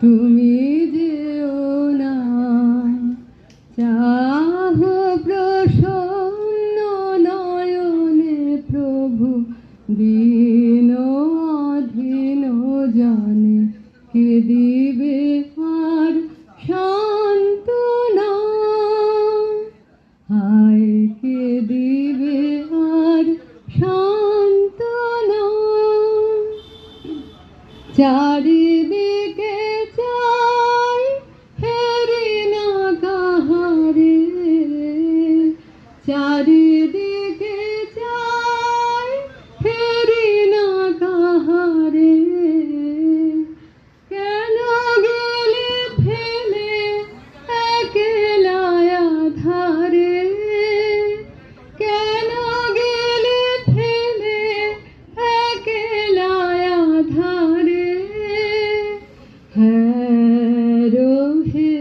তুমি যেও না, চাহ প্রসন্ন নয়নে প্রভু, দীন অধীন জানে কে দিবে আর সান্ত্বনা। হায় কে দিবে আর সান্ত্বনা। চারিদিকে চাই হেরি না কাহারে, চারিদিকে চাই হেরি না কাহারে। কেন গেলে ফেলে একলা আধারে, কেন গেলে ফেলে একলা আধারে। হ্যাঁ রো হে